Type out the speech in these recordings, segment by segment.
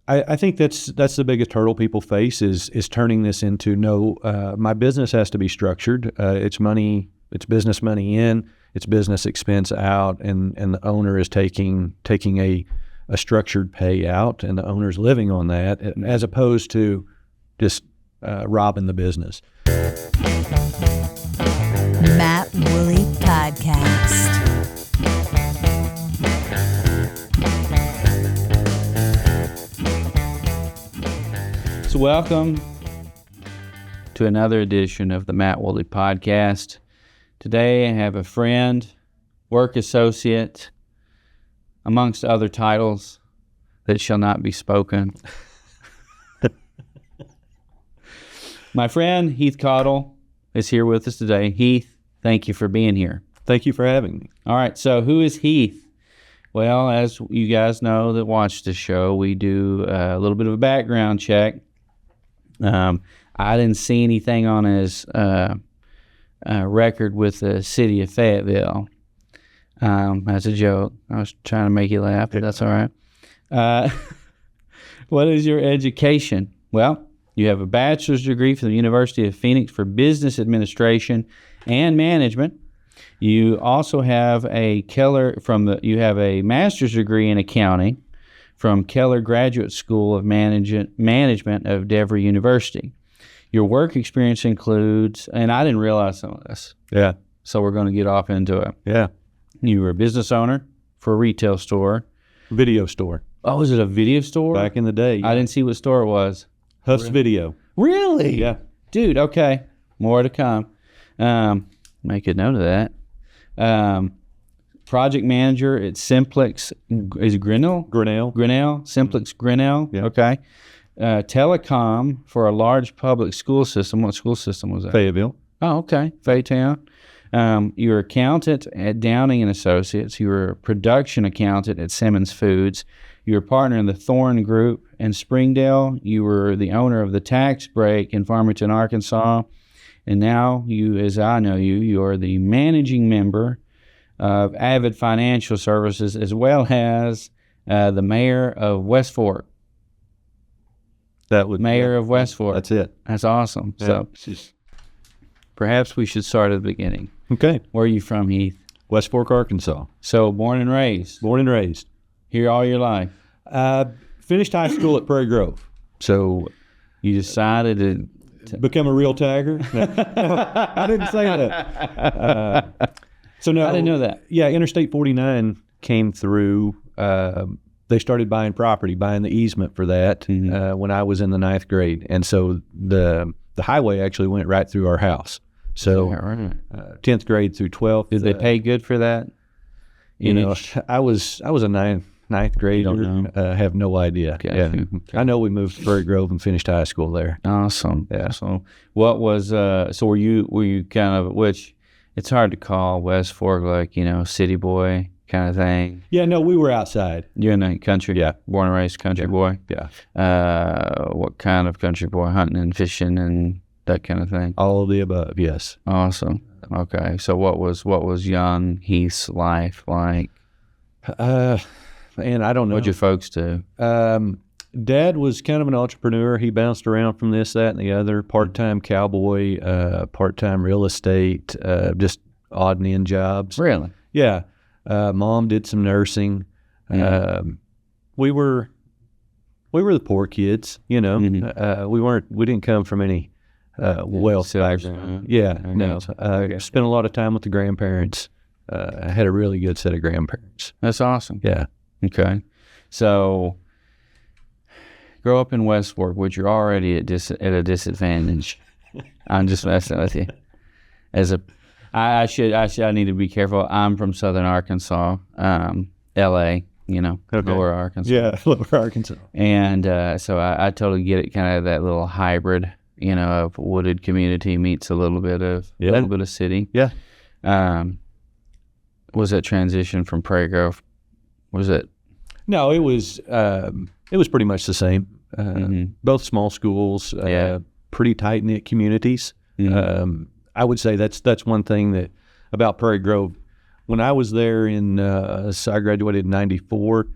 I think that's the biggest hurdle people face is turning this into my business has to be structured. It's business money in, it's business expense out, and the owner is taking a structured pay out, and the owner's living on that, as opposed to just robbing the business. Matt Woolley Podcast. So welcome to another edition of the Matt Woolley Podcast. Today I have a friend, work associate, amongst other titles that shall not be spoken. My friend Heith Caudle is here with us today. Heith, thank you for being here. Thank you for having me. All right, so who is Heith? Well, as you guys know that watch the show, we do a little bit of a background check. I didn't see anything on his record with the city of Fayetteville. That's a joke. I was trying to make you laugh, but that's all right. What is your education? Well, you have a bachelor's degree from the University of Phoenix for business administration and management. You also have a master's degree in accounting from Keller Graduate School of Management of Denver University. Your work experience includes, and I didn't realize some of this. Yeah. So we're going to get off into it. Yeah. You were a business owner for a retail store. Video store. Oh, was it a video store? Back in the day. I didn't see what store it was. Huff's Video. Really? Yeah. Dude, okay. More to come. Make a note of that. Project manager at Simplex, is it Grinnell? Grinnell, Simplex Grinnell, Yeah. Okay. Telecom for a large public school system. What school system was that? Fayetteville. Oh, okay, Faytown. You were accountant at Downing and Associates. You were a production accountant at Simmons Foods. You were a partner in the Thorne Group in Springdale. You were the owner of the Tax Break in Farmington, Arkansas. And now you, as I know you are the managing member of Avid Financial Services, as well as the mayor of West Fork. Mayor of West Fork. That's it. That's awesome. Yeah. So perhaps we should start at the beginning. Okay. Where are you from, Heith? West Fork, Arkansas. So born and raised? Born and raised. Here all your life? Finished high school at Prairie Grove. So you decided to become a real tagger? No, I didn't say that. So no, I didn't know that. Yeah, Interstate 49 came through. They started buying the easement for that when I was in the 9th grade. And so the highway actually went right through our house. So 10th grade through 12th. Did they pay good for that? I was a ninth grader. Have no idea. Okay. Yeah. Okay. I know we moved to Prairie Grove and finished high school there. Awesome. Yeah. So what was so were you kind of, which it's hard to call West Fork like, city boy kind of thing? Yeah, no, we were outside. You're in the country? Yeah. Born and raised country boy? Yeah. What kind of country boy? Hunting and fishing and that kind of thing? All of the above, yes. Awesome. Okay. So what was young Heath's life like? Man, I don't know. What'd your folks do? Dad was kind of an entrepreneur. He bounced around from this, that, and the other. Part-time cowboy, part-time real estate, just odd and end jobs. Really? Yeah. Mom did some nursing. We were the poor kids, Mm-hmm. We didn't come from any wealth. Yeah, no. Spent a lot of time with the grandparents. I had a really good set of grandparents. That's awesome. Yeah. Okay. So grow up in West Fork, which you're already at a disadvantage. I'm just messing with you. I need to be careful. I'm from Southern Arkansas, L.A., Lower Arkansas. Yeah, Lower Arkansas. And so I totally get it, kind of that little hybrid, of wooded community meets a little bit of city. Yeah. Was that transition from Prairie Grove? Was it? No, it was pretty much the same. Both small schools, pretty tight knit communities. Mm-hmm. I would say that's one thing that about Prairie Grove. When I was there I graduated in '94.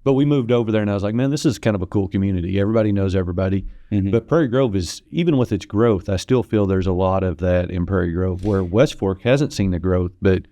But we moved over there, and I was like, man, this is kind of a cool community. Everybody knows everybody. But Prairie Grove is, even with its growth, I still feel there's a lot of that in Prairie Grove, where West Fork hasn't seen the growth, but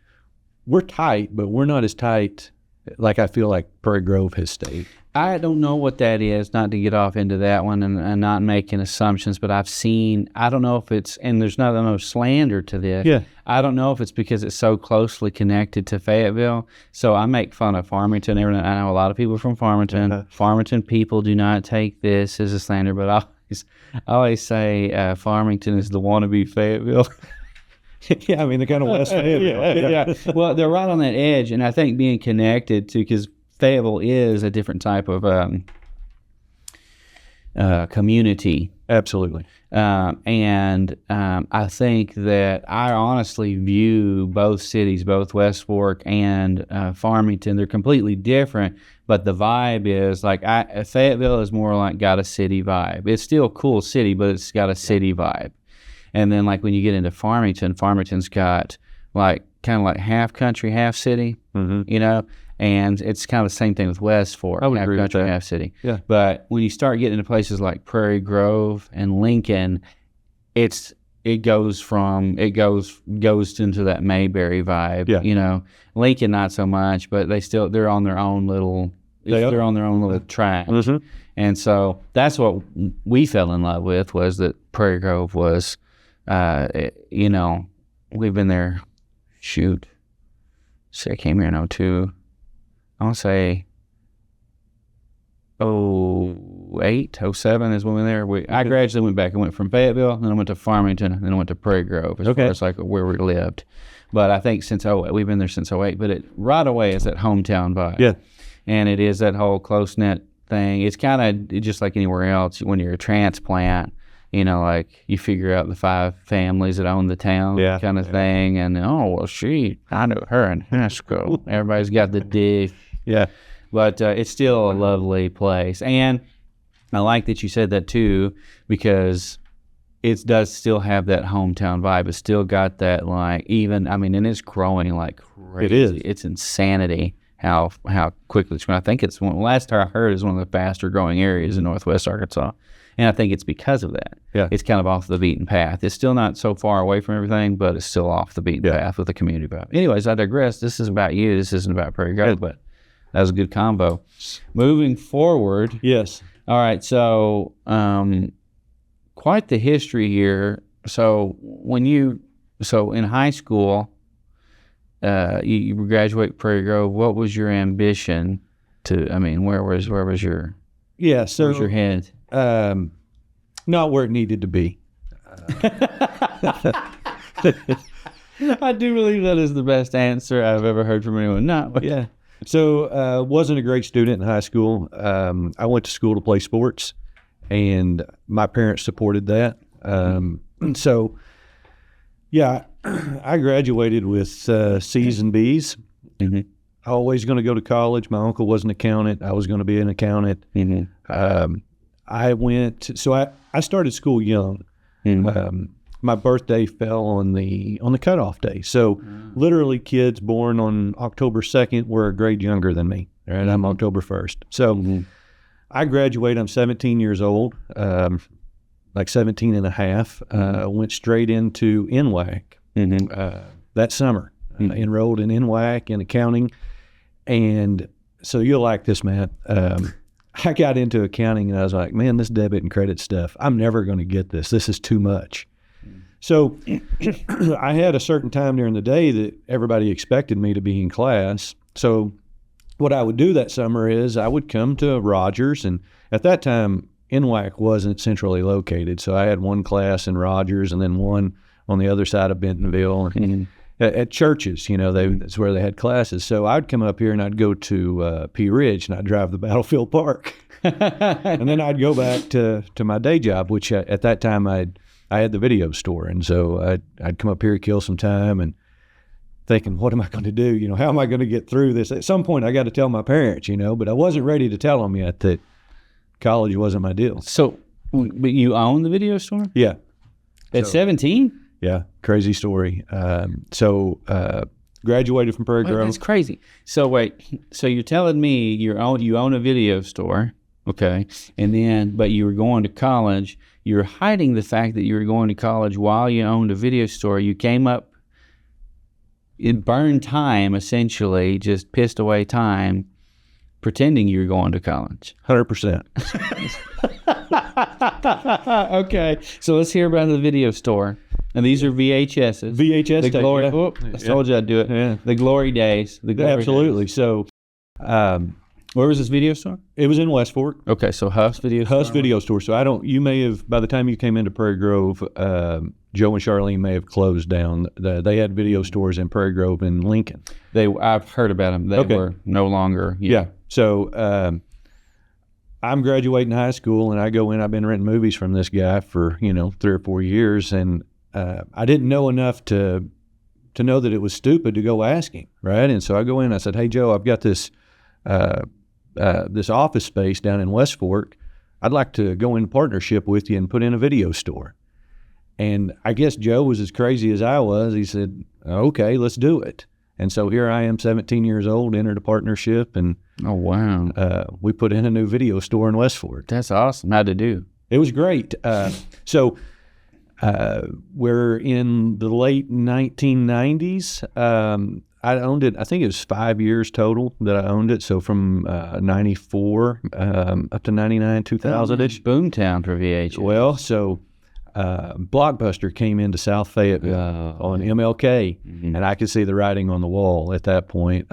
we're tight, but we're not as tight like I feel like Prairie Grove has stayed. I don't know what that is, not to get off into that one and not making assumptions, but I've seen, I don't know if it's, and there's no slander to this. Yeah. I don't know if it's because it's so closely connected to Fayetteville. So I make fun of Farmington. I know a lot of people from Farmington. Farmington people do not take this as a slander, but I always say Farmington is the wannabe Fayetteville. Yeah, I mean, they're kind of West Fayetteville. Yeah. Well, they're right on that edge, and I think being connected to, because Fayetteville is a different type of community. Absolutely. And I think that I honestly view both cities, both West Fork and Farmington, they're completely different, but the vibe is like, Fayetteville is more like got a city vibe. It's still a cool city, but it's got a city vibe. And then like when you get into Farmington, Farmington's got like kind of like half country, half city, you know? And it's kind of the same thing with West Fork, half country, half city. Yeah. But when you start getting into places like Prairie Grove and Lincoln, it goes into that Mayberry vibe. Yeah. You know, Lincoln not so much, but they're on their own little track. And so that's what we fell in love with, was that Prairie Grove was, you know, we've been there. Shoot, see, I came here in 2002. I want to say 2008, 2007 is when we were there. I gradually went back. I went from Fayetteville, then I went to Farmington, and then I went to Prairie Grove as far as like where we lived. But I think since 2008, we've been there since 2008. But it right away is that hometown vibe. Yeah. And it is that whole close-knit thing. It's kind of just like anywhere else. When you're a transplant, you know, like you figure out the 5 families that own the town kind of thing. And, I knew her in high school. Everybody's got the dig. Yeah. But it's still a lovely place. And I like that you said that too, because it does still have that hometown vibe. It's still got that, like, even, I mean, and it's growing like crazy. It is. It's insanity how quickly it's growing. I think it's last time I heard, is one of the faster growing areas in Northwest Arkansas. And I think it's because of that. Yeah. It's kind of off the beaten path. It's still not so far away from everything, but it's still off the beaten path with the community vibe. Anyways, I digress. This is about you. This isn't about Prairie Grove, but that was a good combo. Moving forward. Yes. All right. So, quite the history here. So in high school, you graduate Prairie Grove. What was your ambition where was your head? Not where it needed to be. I do believe that is the best answer I've ever heard from anyone. Yeah. So wasn't a great student in high school. I went to school to play sports, and my parents supported that. So, yeah, I graduated with C's and B's. Mm-hmm. Always going to go to college. My uncle was an accountant. I was going to be an accountant. Mm-hmm. I started school young. Mm-hmm. My birthday fell on the cutoff day. So literally kids born on October 2nd were a grade younger than me. Right? I'm October 1st. So I graduated. I'm 17 years old, like 17 and a half. Went straight into NWAC that summer. Enrolled in NWAC in accounting. And so you'll like this, Matt. I got into accounting and I was like, man, this debit and credit stuff, I'm never going to get this. This is too much. So I had a certain time during the day that everybody expected me to be in class. So what I would do that summer is I would come to Rogers, and at that time, NWAC wasn't centrally located. So I had one class in Rogers and then one on the other side of Bentonville. And at churches, that's where they had classes. So I'd come up here and I'd go to Pea Ridge and I'd drive to Battlefield Park. And then I'd go back to my day job, which at that time I had the video store. And so I'd come up here, kill some time, and thinking, what am I going to do? How am I going to get through this? At some point I got to tell my parents, but I wasn't ready to tell them yet that college wasn't my deal. So, but you own the video store? Yeah. At 17? Yeah, crazy story. So Graduated from Prairie Well, Grove. that's crazy. So wait, so you're telling me you own a video store, okay? And then, but you were going to college. You're hiding the fact that you were going to college while you owned a video store. You came up, it burned time essentially, just pissed away time, pretending you were going to college. 100%. Okay, so let's hear about the video store. And these are VHSs. VHS The tape, glory. yeah. Whoop, I told you I'd do it. Yeah. The glory days. The glory Absolutely. days. So Where was this video store? it was in West Fork. Okay, so Huff's video. Huss store. Video Store. So you may have, by the time you came into Prairie Grove, Joe and Charlene may have closed down. They had video stores in Prairie Grove and Lincoln. I've heard about them. They Okay. were no longer. Yeah. So I'm graduating high school and I go in. I've been renting movies from this guy for 3 or 4 years, and I didn't know enough to know that it was stupid to go ask him, right? And so I go in. I said, "Hey Joe, I've got this office space down in West Fork. I'd like to go in partnership with you and put in a video store." And I guess Joe was as crazy as I was. He said, "Okay, let's do it." And so here I am, 17 years old, entered a partnership, and Oh wow, we put in a new video store in West Fork. that's awesome. How'd it do? It was great. So we're in the late 1990s. I owned it. I think it was 5 years total that I owned it. So from 94 up to 99, 2000-ish. Boomtown for VHS. Well, so Blockbuster came into South Fayetteville on MLK, and I could see the writing on the wall at that point.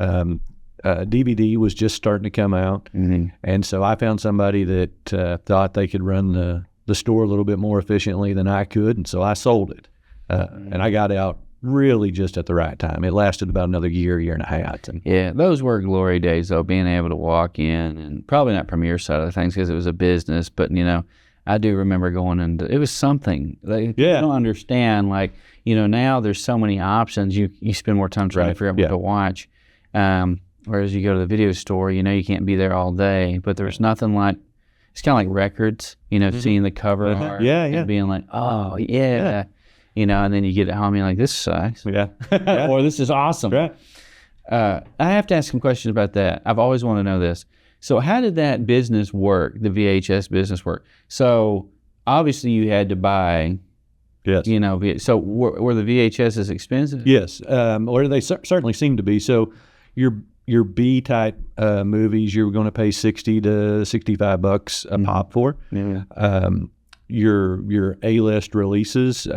DVD was just starting to come out, and so I found somebody that thought they could run the store a little bit more efficiently than I could, and so I sold it. And I got out really just at the right time. It lasted about another year and a half. And Yeah, those were glory days, though, being able to walk in, and probably not Premier side of things because it was a business, but, I do remember going into, it was something. You don't understand, now there's so many options. You spend more time trying to figure out what to watch. Whereas you go to the video store, you can't be there all day, but there's nothing like, it's kind of like records, seeing the cover art and being like, oh, yeah. And then you get home and you're like, this sucks. Yeah. Or this is awesome. Right. I have to ask some questions about that. I've always wanted to know this. So how did that business work, the VHS business work? So obviously you had to buy, Yes. so were the VHSs expensive? Yes. Or they certainly seem to be. So your B-type movies, you're going to pay $60 to $65 a pop for. Yeah. Your A-list releases,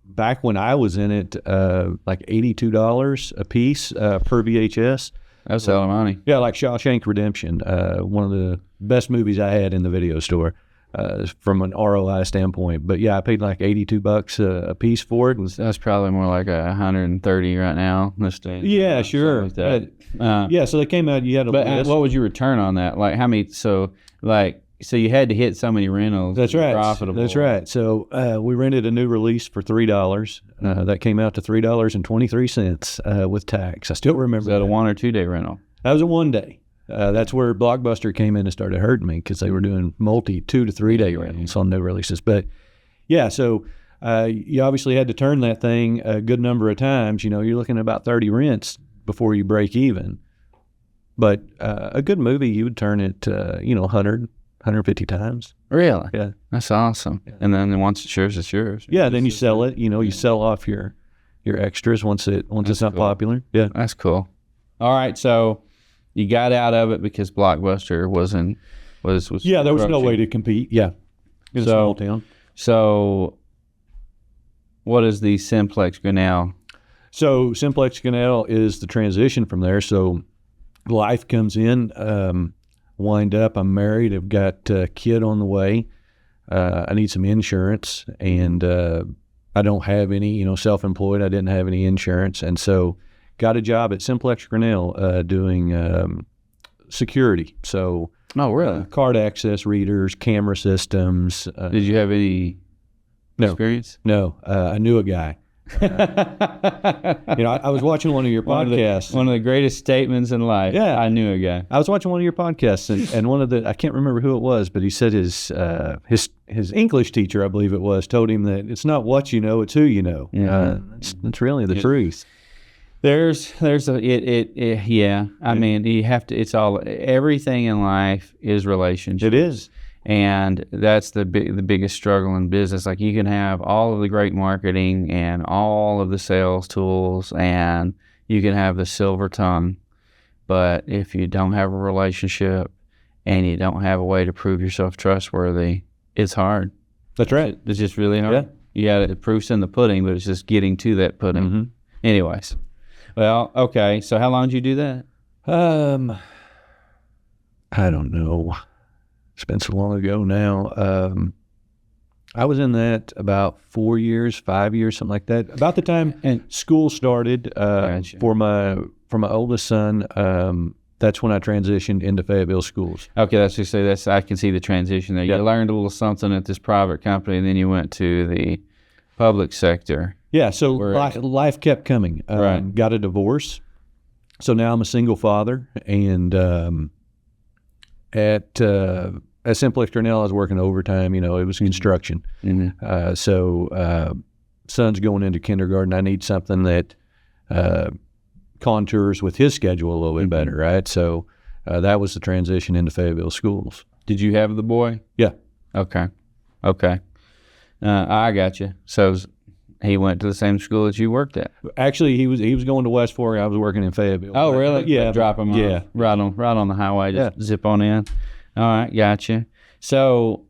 back when I was in it, like $82 a piece per VHS. That's a lot of money. Yeah, like Shawshank Redemption, one of the best movies I had in the video store from an ROI standpoint. But yeah, I paid like $82 a piece for it. That's probably more like $130 right now. Yeah, sure. Like that. Yeah, so they came out. You had a list. What was your return on that? Like how many? So you had to hit so many rentals. That's right. Profitable. That's right. So we rented a new release for $3. That came out to $3.23 with tax. I still remember. Was that a 1 or 2 day rental? That was a 1 day. That's where Blockbuster came in and started hurting me because they were doing 2 to 3 day rentals on new releases. But yeah, so you obviously had to turn that thing a good number of times. You're looking at about 30 rents before you break even. But a good movie, you would turn it, 100. 150 times. Really? Yeah. That's awesome. Yeah. And then once it's yours, it's yours. Yeah, then you sell it. You sell off your extras once it's not popular. Yeah. That's cool. All right, so you got out of it because Blockbuster was yeah, there was no way to compete. Yeah. In a small town. So what is the Simplex Grinnell? So Simplex Grinnell is the transition from there. So life comes in. Wind up, I'm married, I've got a kid on the way, I need some insurance, and I don't have any, self-employed, I didn't have any insurance, and so got a job at Simplex Grinnell doing security. So oh, really? Card access readers, camera systems. Did you have any experience? No, I knew a guy. I was watching one of your podcasts. One of the greatest statements in life. Yeah. I knew a guy. I was watching one of your podcasts, and one of I can't remember who it was, but he said his English teacher, I believe it was, told him that it's not what you know, it's who you know. Yeah. That's really the truth. Yeah. I mean, you have to. It's all everything in life is relationships. It is. And that's the biggest struggle in business. Like you can have all of the great marketing and all of the sales tools, and you can have the silver tongue, but if you don't have a relationship and you don't have a way to prove yourself trustworthy, it's hard. That's right. It's just really hard. Yeah. You got the proof's in the pudding, but it's just getting to that pudding. Mm-hmm. Anyways, well, okay. So how long did you do that? I don't know. It's been so long ago now. I was in that about 4 years, 5 years, something like that. About the time school started Gotcha. for my oldest son. That's when I transitioned into Fayetteville schools. Okay, that's just say that's I can see the transition there. Yeah. You learned a little something at this private company, and then you went to the public sector. Yeah, so Where- life kept coming. Right. Got a divorce. So now I'm a single father, and at Simplex Turnell, I was working overtime. It was construction. Mm-hmm. So son's going into kindergarten. I need something that contours with his schedule a little bit better, right? So that was the transition into Fayetteville schools. Did you have the boy? Yeah. Okay. I got you. So he went to the same school that you worked at. Actually, he was going to West Fork. I was working in Fayetteville. Oh, really? Yeah. Drop him off. Yeah. Right on the highway. Just zip on in. All right, gotcha. So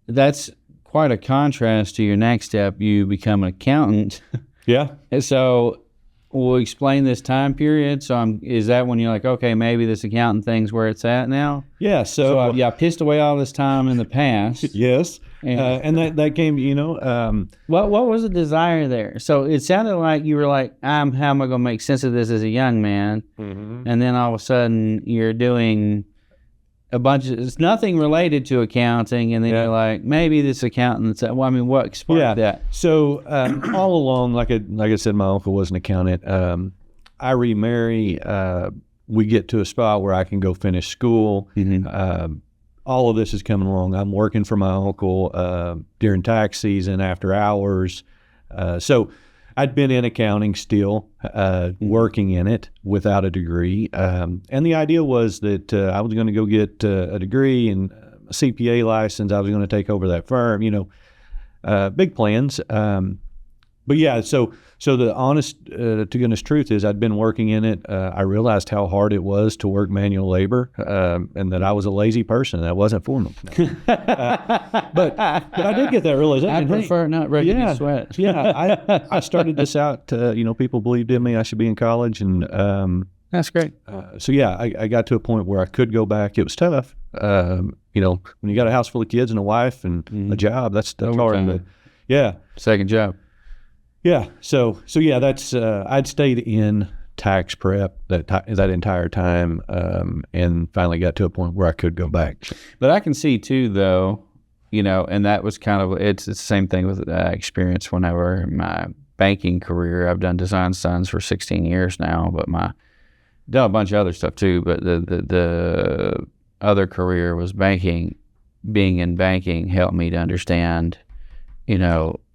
that's quite a contrast to your next step. You become an accountant. Yeah. And so we'll explain this time period. So is that when you're like, okay, maybe this accountant thing's where it's at now? Yeah. So I pissed away all this time in the past. Yes. And that came, what was the desire there? So it sounded like you were like, how am I going to make sense of this as a young man? Mm-hmm. And then all of a sudden you're doing a bunch of, it's nothing related to accounting. And then you're like, maybe this accountant's, what sparked that? So all along, like I said, my uncle was an accountant. I remarry. We get to a spot where I can go finish school. Mm-hmm. All of this is coming along. I'm working for my uncle during tax season, after hours. So I'd been in accounting still, working in it without a degree. And the idea was that I was going to go get a degree and a CPA license. I was going to take over that firm, big plans. But yeah, so the honest to goodness truth is I'd been working in it. I realized how hard it was to work manual labor, and that I was a lazy person. That wasn't for me. But I did get that realization. I prefer not breaking yeah, a sweat. Yeah, I started this out. People believed in me. I should be in college, and That's great. so yeah, I got to a point where I could go back. It was tough. When you got a house full of kids and a wife and a job, that's hard. But yeah. Second job. Yeah. So yeah, that's I'd stayed in tax prep that entire time, and finally got to a point where I could go back. But I can see too, though, and that was kind of it's the same thing with experience. Whenever in my banking career, I've done design stunts for 16 years now, but done a bunch of other stuff too. But the other career was banking. Being in banking helped me to understand,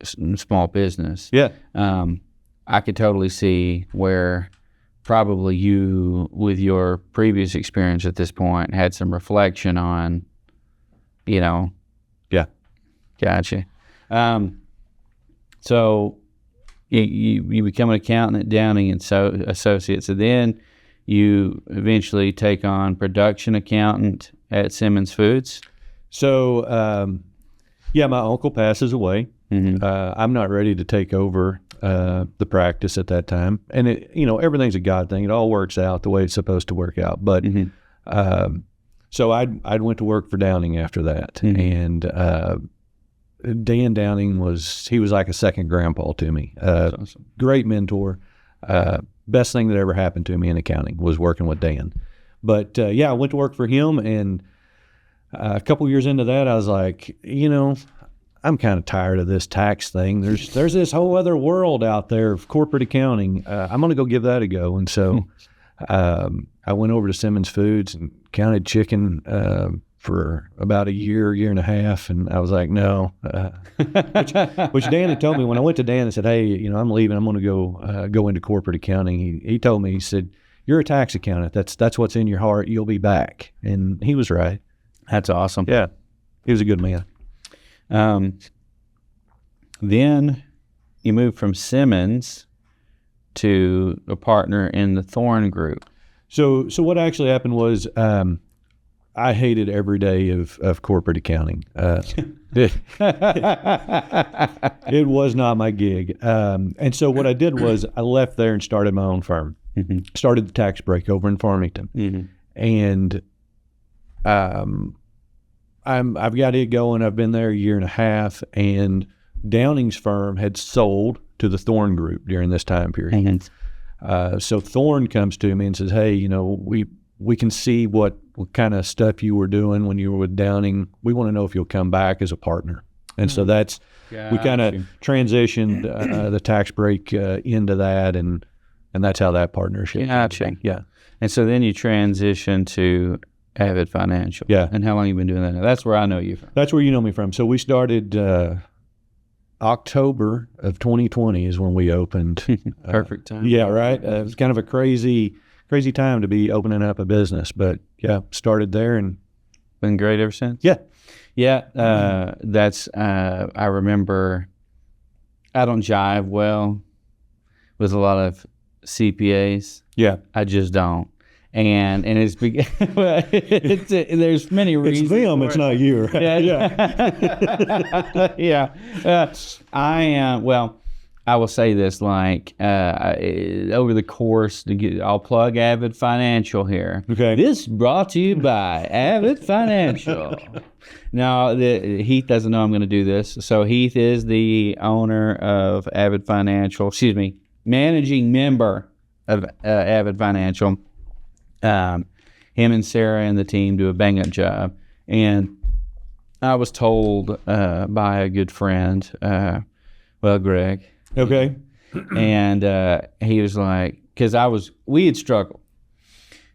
small business. Yeah. I could totally see where probably you, with your previous experience at this point, had some reflection on, Yeah. Gotcha. So you become an accountant at Downing and Associates, and then you eventually take on production accountant at Simmons Foods. So yeah, my uncle passes away. Mm-hmm. I'm not ready to take over the practice at that time, and everything's a God thing. It all works out the way it's supposed to work out. But so I'd went to work for Downing after that, and Dan Downing was like a second grandpa to me. That's awesome. Great mentor. Best thing that ever happened to me in accounting was working with Dan. But yeah, I went to work for him, and a couple years into that, I was like, I'm kind of tired of this tax thing. There's this whole other world out there of corporate accounting. I'm going to go give that a go. And so I went over to Simmons Foods and counted chicken for about a year and a half, and I was like, no. Which Dan had told me when I went to Dan and said, hey, I'm leaving. I'm going to go into corporate accounting. He told me, he said, you're a tax accountant. That's what's in your heart. You'll be back. And he was right. That's awesome. Yeah, he was a good man. Then you moved from Simmons to a partner in the Thorn Group. So what actually happened was I hated every day of corporate accounting. It was not my gig. And so what I did was I left there and started my own firm. Mm-hmm. Started the tax break over in Farmington. Mm-hmm. And I've got it going. I've been there a year and a half, and Downing's firm had sold to the Thorn Group during this time period. Mm-hmm. So Thorn comes to me and says, hey, we can see what kind of stuff you were doing when you were with Downing. We want to know if you'll come back as a partner. And so we kind of transitioned the tax break into that, and that's how that partnership. Gotcha. Yeah. And so then you transitioned to Avid Financial. Yeah. And how long you been doing that now? That's where I know you from. That's where you know me from. So we started October of 2020 is when we opened. Perfect time. Yeah, right. It was kind of a crazy time to be opening up a business, but yeah, started there and been great ever since. Yeah. Yeah. That's, I remember I don't jive well with a lot of CPAs. Yeah. I just don't. And it's there's many reasons. It's them, it's not you. Right? Yeah. Yeah. I am, I will say this, over the course, I'll plug Avid Financial here. Okay. This brought to you by Avid Financial. Now, Heith doesn't know I'm going to do this. So Heith is the owner of Avid Financial, managing member of Avid Financial. Him and Sarah and the team do a bang-up job. And I was told by a good friend, Greg. Okay. And he was like, because we had struggled.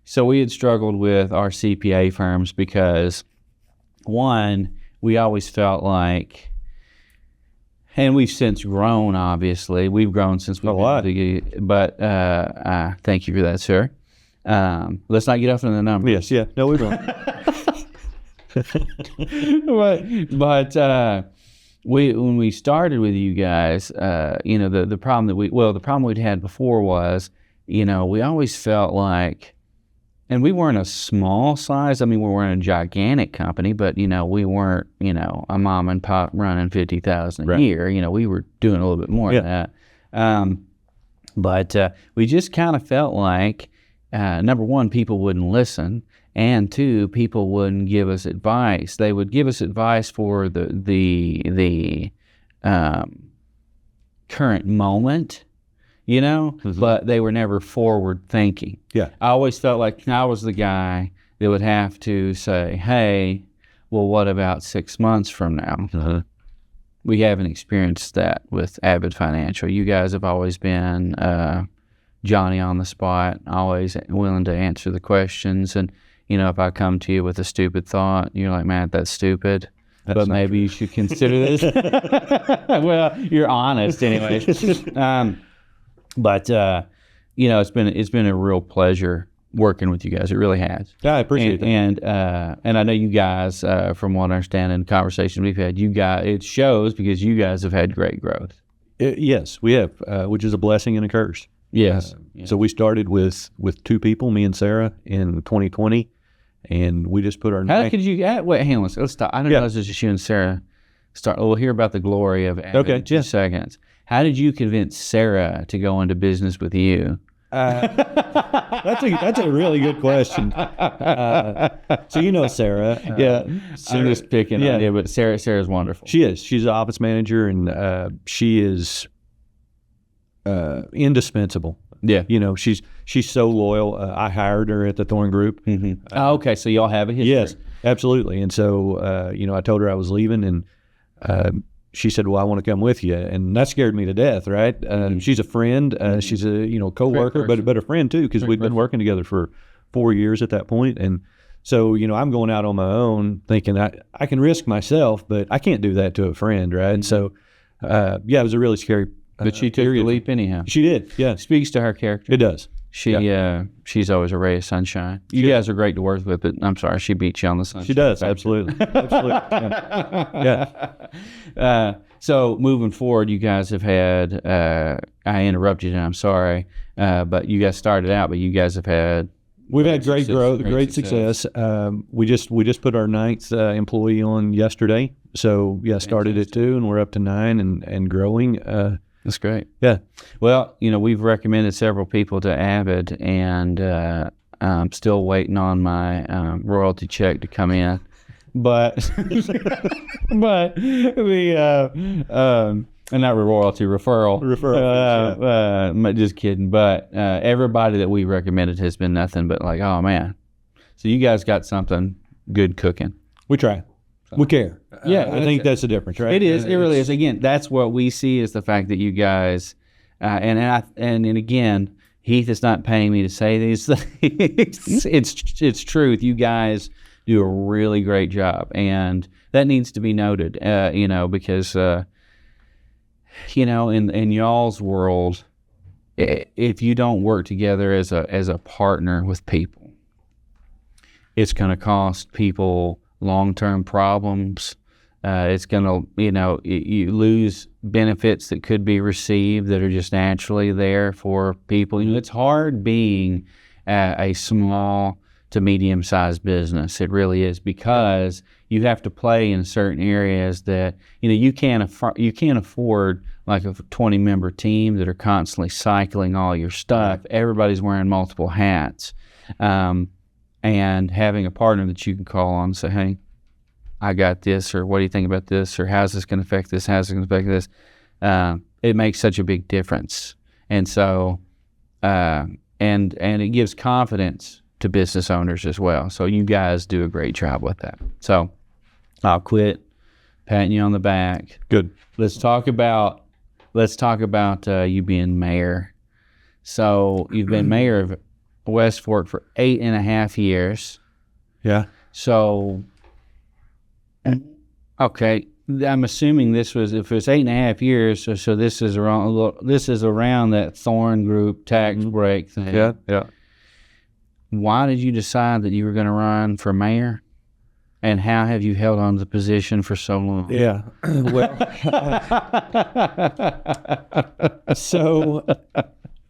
So we had struggled with our CPA firms because, one, we always felt like, and we've since grown, obviously. We've grown since we've been, but thank you for that, sir. Let's not get off on the number. Yes, yeah. No, we won't. But when we started with you guys, the problem we'd had before was, we always felt like, and we weren't a small size. I mean, we weren't a gigantic company, but we weren't, a mom and pop running 50,000 a year. We were doing a little bit more than that. But we just kind of felt like, number one, people wouldn't listen, and two, people wouldn't give us advice. They would give us advice for the current moment, mm-hmm. but they were never forward thinking. Yeah. I always felt like I was the guy that would have to say, hey, well, what about 6 months from now? Uh-huh. We haven't experienced that with Avid Financial. You guys have always been Johnny on the spot, always willing to answer the questions. And, if I come to you with a stupid thought, you're like, man, that's stupid. But maybe you should consider this. Well, you're honest anyway. But it's been a real pleasure working with you guys. It really has. Yeah, I appreciate that. And I know you guys, from what I understand in conversations we've had, it shows because you guys have had great growth. Yes, we have, which is a blessing and a curse. Yes. So we started with two people, me and Sarah, in 2020, and we just put our. How could you? Wait, hang on. Let's stop. I don't know if it's just you and Sarah. We'll hear about the glory of Avid in 2 seconds. How did you convince Sarah to go into business with you? That's a really good question. So Sarah. Yeah, I'm just picking on you, but Sarah's wonderful. She is. She's an office manager, and she is indispensable. Yeah. She's so loyal. I hired her at the Thorn Group. Mm-hmm. Okay, so y'all have a history. Yes, absolutely. And so, I told her I was leaving, and she said, well, I want to come with you. And that scared me to death, right? She's a friend. She's a, co-worker, but a friend too, because we'd been working together for 4 years at that point. And So, I'm going out on my own thinking I can risk myself, but I can't do that to a friend, right? And so, it was a really scary But she took the leap anyhow. She did, yeah. Speaks to her character. It does. She's always a ray of sunshine. You guys are great to work with, but I'm sorry, she beats you on the sunshine. She does, absolutely. Absolutely. Yeah. So moving forward, you guys have had, I interrupted you, I'm sorry, but you guys started out, but you guys have had. We've had great growth, great success. We just put our 9th employee on yesterday. So started at 2 and we're up to 9 and growing. That's great. Yeah. Well, we've recommended several people to Avid, and I'm still waiting on my royalty check to come in. But but and not royalty referral. Just kidding. But everybody that we recommended has been nothing but like, oh man. So you guys got something good cooking. We try. We care. Yeah, I think that's the difference, right? It is. It really is. Again, that's what we see is the fact that you guys, and again, Heith is not paying me to say these things. It's truth. You guys do a really great job, and that needs to be noted. Because in y'all's world, if you don't work together as a partner with people, it's going to cost people long-term problems. It's going to, you lose benefits that could be received that are just naturally there for people. It's hard being a small to medium-sized business. It really is, because you have to play in certain areas that, you can't afford like a 20-member team that are constantly cycling all your stuff. Everybody's wearing multiple hats. And having a partner that you can call on and say, hey, I got this, or what do you think about this, or how's this going to affect this, how's it going to affect this, it makes such a big difference. And so, and it gives confidence to business owners as well. So you guys do a great job with that. So I'll quit patting you on the back. Good. Let's talk about you being mayor. So you've been mayor of West Fork for 8.5 years. Yeah. So, okay, I'm assuming if it was 8.5 years, so this is around that Thorn Group tax break thing. Yeah. Why did you decide that you were going to run for mayor? And how have you held on to the position for so long? Yeah. Well, so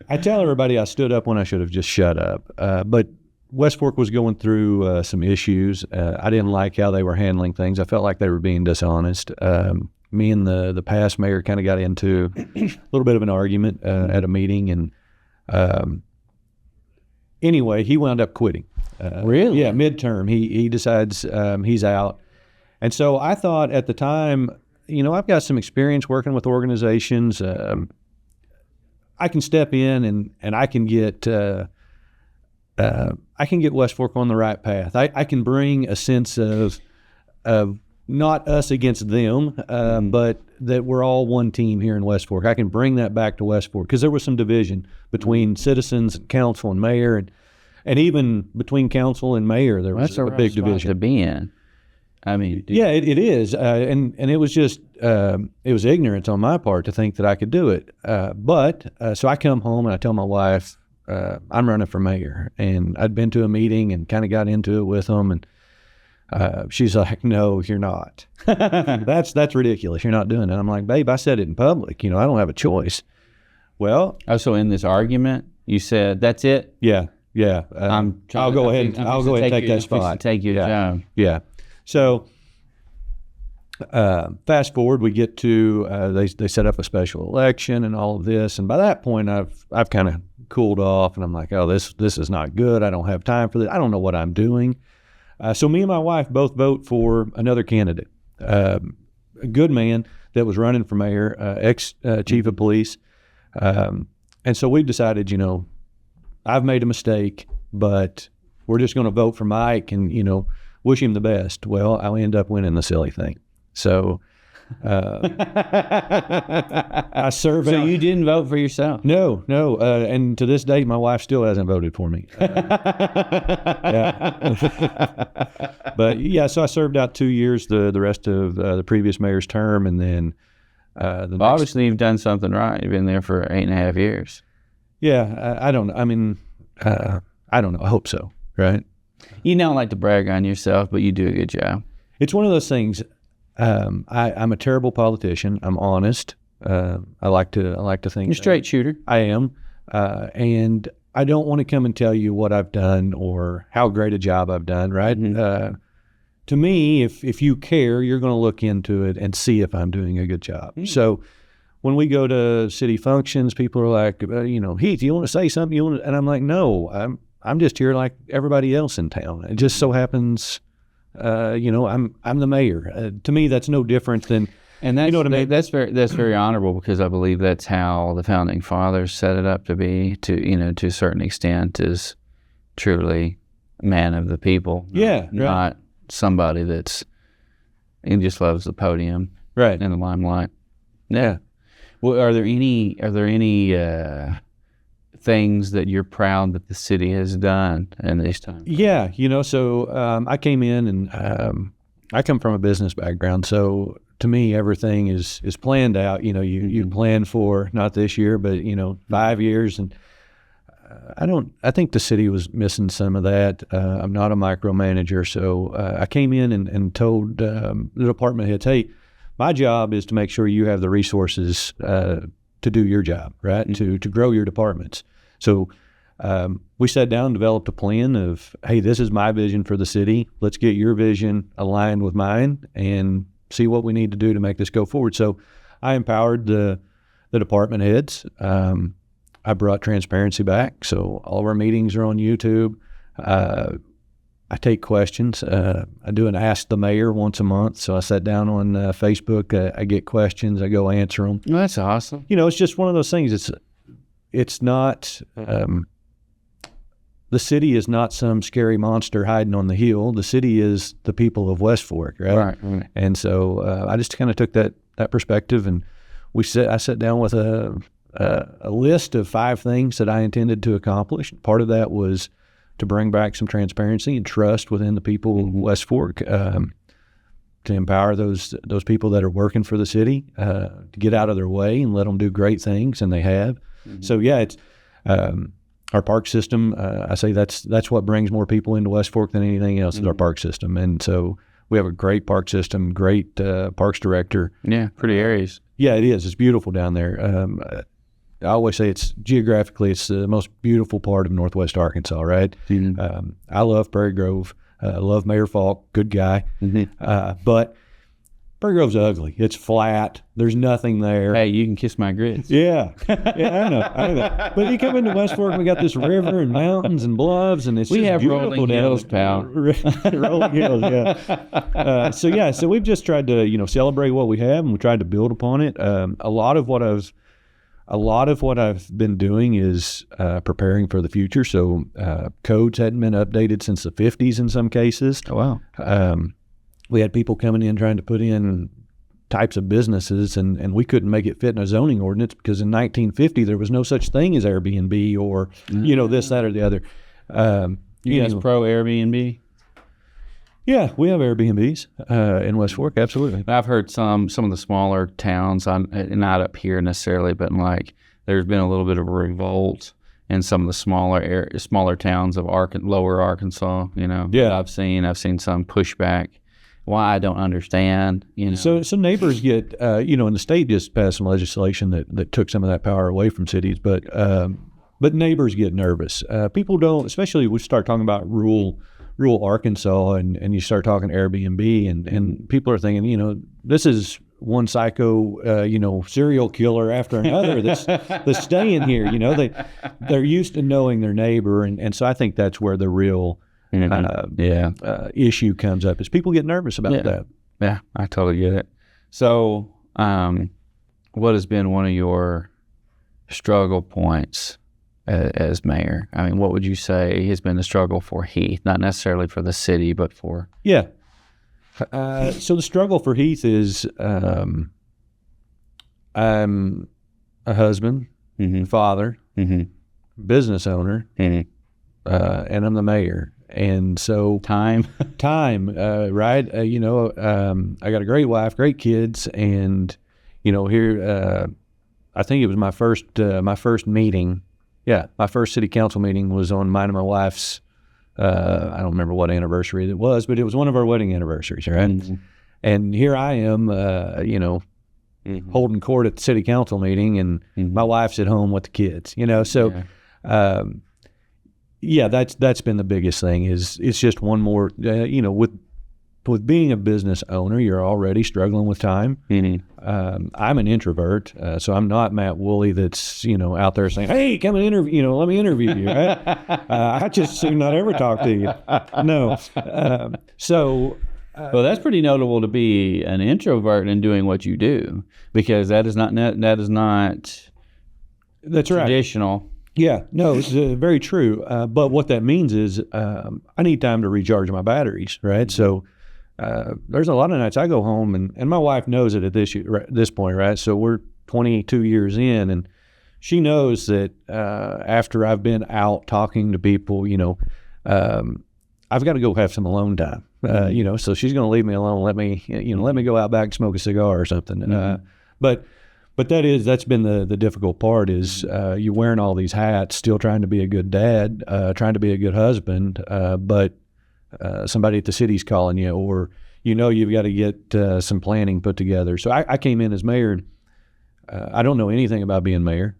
I tell everybody I stood up when I should have just shut up. But West Fork was going through some issues. I didn't like how they were handling things. I felt like they were being dishonest. Me and the past mayor kind of got into a little bit of an argument at a meeting, and anyway, he wound up quitting. Really? Yeah, midterm. He decides he's out. And so I thought at the time, I've got some experience working with organizations. I can step in and I can get West Fork on the right path. I can bring a sense of not us against them, but that we're all one team here in West Fork. I can bring that back to West Fork, because there was some division between citizens, council, and mayor, and even between council and mayor, there was a big division. To be in. I mean, it is, and it was just it was ignorance on my part to think that I could do it. But so I come home and I tell my wife I'm running for mayor, and I'd been to a meeting and kind of got into it with them, and she's like, "No, you're not. That's ridiculous. You're not doing it." I'm like, "Babe, I said it in public. I don't have a choice." Well, so in this argument, you said, "That's it." Yeah. I'll go ahead and take that spot. Take your job. Yeah. So fast forward, we get to they set up a special election and all of this, and by that point, I've kind of cooled off, and I'm like, "Oh, this is not good. I don't have time for this. I don't know what I'm doing." So me and my wife both vote for another candidate, a good man that was running for mayor, ex chief of police, and so we've decided, I've made a mistake, but we're just going to vote for Mike and, wish him the best. Well, I'll end up winning the silly thing. So I served. So you didn't vote for yourself? No, and to this day, my wife still hasn't voted for me. Yeah. But yeah, so I served out 2 years, the rest of the previous mayor's term, and then Obviously, you've done something right. You've been there for 8.5 years. Yeah, I don't know. I mean, I don't know. I hope so. Right. You don't like to brag on yourself, but you do a good job. It's one of those things. I'm a terrible politician. I'm honest. I like to think You're a straight shooter. I am, and I don't want to come and tell you what I've done or how great a job I've done. Right. Mm-hmm. To me, if you care, you're going to look into it and see if I'm doing a good job. Mm-hmm. So when we go to city functions, people are like, Heith, you want to say something? And I'm like, no, I'm just here like everybody else in town. It just so happens, I'm the mayor. To me, that's no different than. And that's, you know what I mean? That's very honorable, because I believe that's how the founding fathers set it up to be. To a certain extent, is truly a man of the people. Not somebody he just loves the podium, right, and the limelight. Yeah. Well, are there any things that you're proud that the city has done in this time? Yeah, so I came in and I come from a business background, so to me everything is planned out. You plan for not this year, but 5 years, and I think the city was missing some of that. I'm not a micromanager, so I came in and told the department heads, hey, my job is to make sure you have the resources to do your job, right? Mm-hmm. To grow your departments. So we sat down and developed a plan of, hey, this is my vision for the city. Let's get your vision aligned with mine and see what we need to do to make this go forward. So I empowered the department heads. I brought transparency back. So all of our meetings are on YouTube. I take questions. I do an Ask the Mayor once a month. So I sat down on Facebook. I get questions. I go answer them. Well, that's awesome. It's just one of those things. It's not, the city is not some scary monster hiding on the hill. The city is the people of West Fork, right? Right. And so I just kind of took that perspective, and I sat down with a list of 5 things that I intended to accomplish. Part of that was to bring back some transparency and trust within the people of West Fork, to empower those people that are working for the city, to get out of their way and let them do great things, and they have. Mm-hmm. So yeah, it's our park system. I say that's what brings more people into West Fork than anything else. Mm-hmm. Is our park system, and so we have a great park system, great parks director. Yeah, pretty areas. Yeah, it is. It's beautiful down there. I always say it's the most beautiful part of Northwest Arkansas, right? Mm-hmm. I love Prairie Grove. I love Mayor Falk, good guy. Mm-hmm. But Prairie Grove's ugly. It's flat. There's nothing there. Hey, you can kiss my grits. Yeah, I know. But you come into West Fork, we got this river and mountains and bluffs, and we have rolling hills, pal. Rolling hills, yeah. So we've just tried to celebrate what we have, and we tried to build upon it. A lot of what I've been doing is preparing for the future. So codes hadn't been updated since the 50s in some cases. Oh, wow. We had people coming in trying to put in types of businesses, and we couldn't make it fit in a zoning ordinance because in 1950 there was no such thing as Airbnb or this, that, or the other. You guys pro Airbnb? Yeah, we have Airbnbs in West Fork, absolutely. I've heard some of the smaller towns, not up here necessarily, but there's been a little bit of a revolt in some of the smaller towns of lower Arkansas. Yeah, I've seen some pushback. Why, I don't understand. So neighbors get and the state just passed some legislation that took some of that power away from cities, but neighbors get nervous. People don't, especially we start talking about rural Arkansas and you start talking Airbnb and people are thinking, this is one psycho, serial killer after another that's staying here. They're used to knowing their neighbor. And so I think that's where the real issue comes up is people get nervous about that. Yeah, I totally get it. So what has been one of your struggle points as mayor? I mean, what would you say has been the struggle for Heith? Not necessarily for the city, but for... Yeah. So the struggle for Heith is I'm a husband, father, business owner, and I'm the mayor. And so time, right? I got a great wife, great kids, and here I think it was my first meeting. Yeah, my first city council meeting was on mine and my wife's. I don't remember what anniversary it was, but it was one of our wedding anniversaries, right? And here I am, holding court at the city council meeting, and my wife's at home with the kids. So. That's been the biggest thing. It's just one more. With being a business owner, you're already struggling with time. I'm an introvert, so I'm not Matt Woolley that's out there saying, "Hey, come and interview. Let me interview you." Right? I just assume not ever talk to you. No. Well, that's pretty notable to be an introvert and doing what you do, because that is not that's traditional. Right. Yeah, no, it's very true. But what that means is I need time to recharge my batteries, right? So there's a lot of nights I go home, and my wife knows it at this point, right? So we're 22 years in, and she knows that after I've been out talking to people, I've got to go have some alone time. So she's going to leave me alone, let me go out back and smoke a cigar or something. But that's been the difficult part is you're wearing all these hats, still trying to be a good dad, trying to be a good husband, but somebody at the city's calling you, or you've got to get some planning put together. So I came in as mayor, and I don't know anything about being mayor.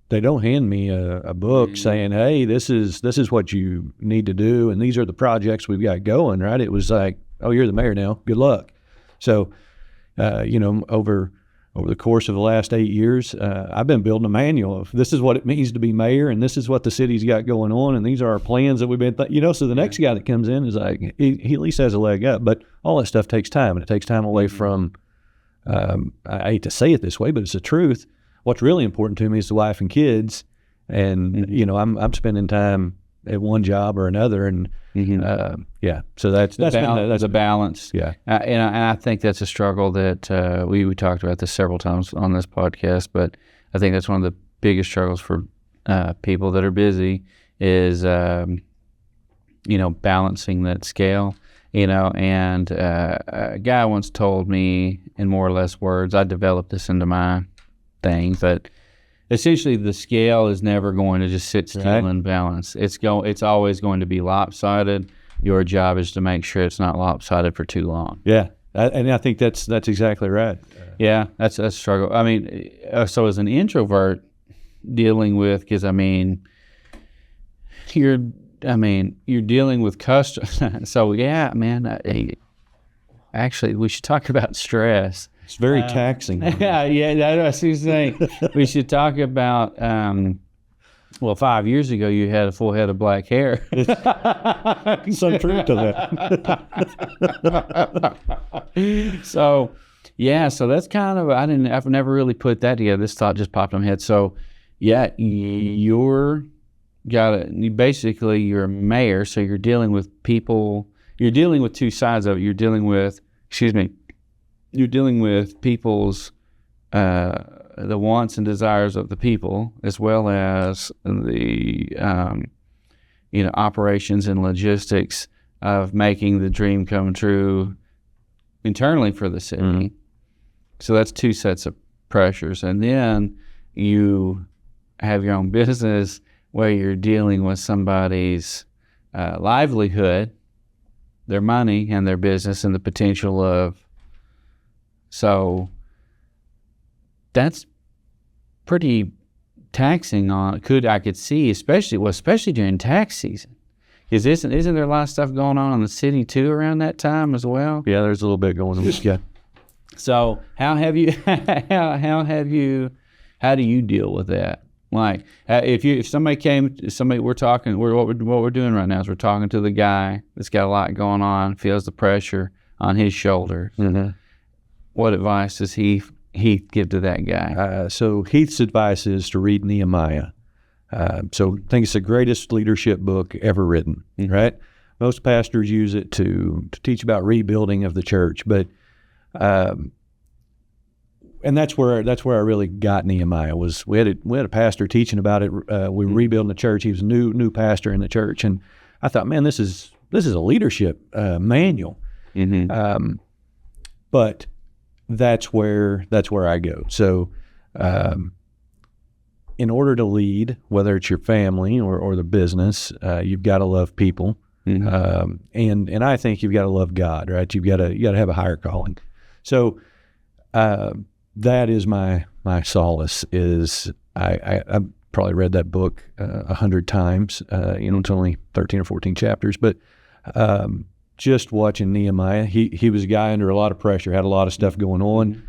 They don't hand me a book saying, "Hey, this is what you need to do, and these are the projects we've got going." Right? It was like, "Oh, you're the mayor now. Good luck." So, over the course of the last 8 years, I've been building a manual of this is what it means to be mayor, and this is what the city's got going on, and these are our plans that we've been, so the next guy that comes in is like, he at least has a leg up, but all that stuff takes time, and it takes time away from, I hate to say it this way, but it's the truth. What's really important to me is the wife and kids, and, I'm spending time at one job or another, and so that's a balance. Yeah, and I think that's a struggle that we talked about this several times on this podcast, but I think that's one of the biggest struggles for people that are busy is balancing that scale. And a guy once told me in more or less words, I developed this into my thing, but essentially, the scale is never going to just sit still and balance. It's always going to be lopsided. Your job is to make sure it's not lopsided for too long. Yeah, and I think that's exactly right. Yeah, that's a struggle. I mean, so as an introvert dealing with, because you're dealing with customers. So yeah, man. Actually, we should talk about stress. It's very taxing. Yeah, that's what I'm saying. We should talk about, 5 years ago, you had a full head of black hair. Some truth to that. So that's kind of, I've never really put that together. This thought just popped in my head. So, yeah, you're a mayor, so you're dealing with people, you're dealing with two sides of it. You're dealing with people's the wants and desires of the people, as well as the operations and logistics of making the dream come true internally for the city. Mm-hmm. So that's two sets of pressures, and then you have your own business where you're dealing with somebody's livelihood, their money, and their business, and the potential of. So that's pretty taxing I could see, especially during tax season. Because isn't there a lot of stuff going on in the city too around that time as well? Yeah, there's a little bit going on. Yeah. So how do you deal with that? Like if somebody we're talking, what we're doing right now is we're talking to the guy that's got a lot going on, feels the pressure on his shoulders. Mm-hmm. What advice does Heith give to that guy? So Heith's advice is to read Nehemiah. So I think it's the greatest leadership book ever written, mm-hmm. right? Most pastors use it to teach about rebuilding of the church, but and that's where I really got Nehemiah. Was we had a pastor teaching about it. We were rebuilding the church. He was a new pastor in the church, and I thought, man, this is a leadership manual. But that's where I go. So, in order to lead, whether it's your family or the business, you've got to love people, and I think you've got to love God, right? You've got to have a higher calling. So, that is my solace. Is I've probably read that book 100 times. It's only 13 or 14 chapters, but just watching Nehemiah, he was a guy under a lot of pressure, had a lot of stuff going on.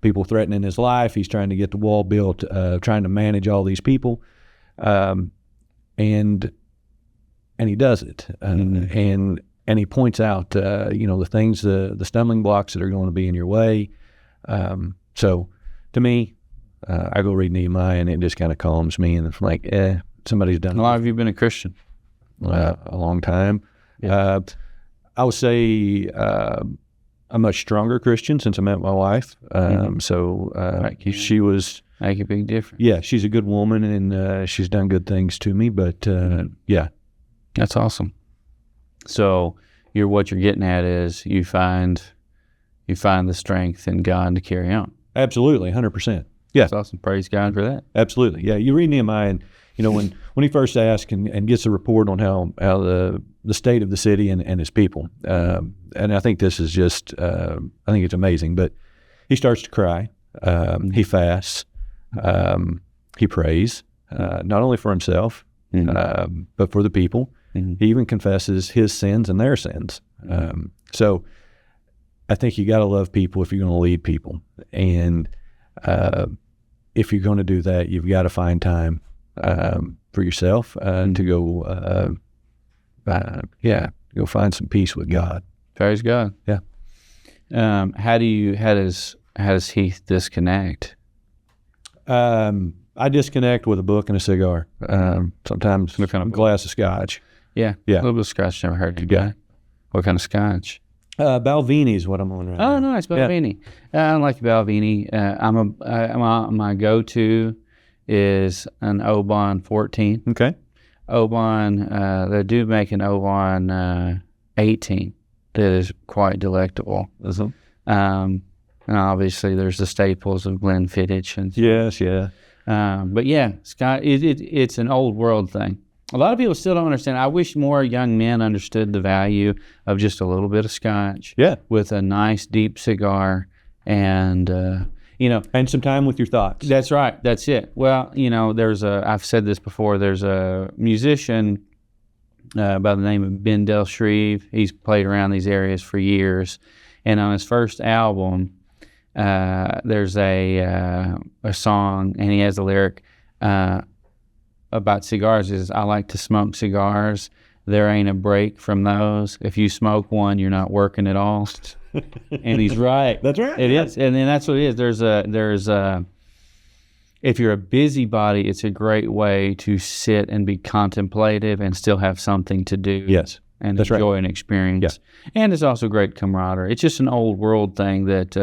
People threatening his life. He's trying to get the wall built, trying to manage all these people, and he does it. And he points out, the things, the stumbling blocks that are going to be in your way. So to me, I go read Nehemiah and it just kind of calms me, and it's like, somebody's done it. How long have you been a Christian? A long time. Yeah. I would say I'm a much stronger Christian since I met my wife. She was make a big difference. Yeah, she's a good woman, and she's done good things to me. But yeah, that's awesome. So what you're getting at is you find the strength in God to carry on. Absolutely, 100%. Yeah, that's awesome. Praise God for that. Absolutely. Yeah, you read Nehemiah, and when he first asks and gets a report on how the state of the city and his people, and I think this is just I think it's amazing. But he starts to cry. He fasts. He prays, not only for himself, but for the people. He even confesses his sins and their sins. So I think you got to love people if you're going to lead people, and if you're going to do that, you've got to find time for yourself to go, go find some peace with God. Praise God. Yeah. How does Heith disconnect? I disconnect with a book and a cigar. Sometimes a glass of scotch. Yeah. A little bit of scotch. Never heard of you. What kind of scotch? Balvenie is what I'm on right now. Oh, nice, Balvenie. Yeah. I like Balvenie. My go-to is an Oban 14. Okay. Oban, they do make an Oban 18 that is quite delectable. And obviously there's the staples of Glenfiddich. And yes, yeah. But yeah, Scott, it's an old world thing. A lot of people still don't understand. I wish more young men understood the value of just a little bit of scotch. Yeah. With a nice deep cigar and, and some time with your thoughts. That's right. That's it. Well, I've said this before, there's a musician by the name of Ben Del Shreve. He's played around these areas for years. And on his first album, there's a song, and he has a lyric about cigars is, I like to smoke cigars. There ain't a break from those. If you smoke one, you're not working at all. And he's right. That's right. It is. And then that's what it is. There's if you're a busybody, it's a great way to sit and be contemplative and still have something to do. Yes. And that's enjoy right. an experience. Yeah. And it's also great camaraderie. It's just an old world thing that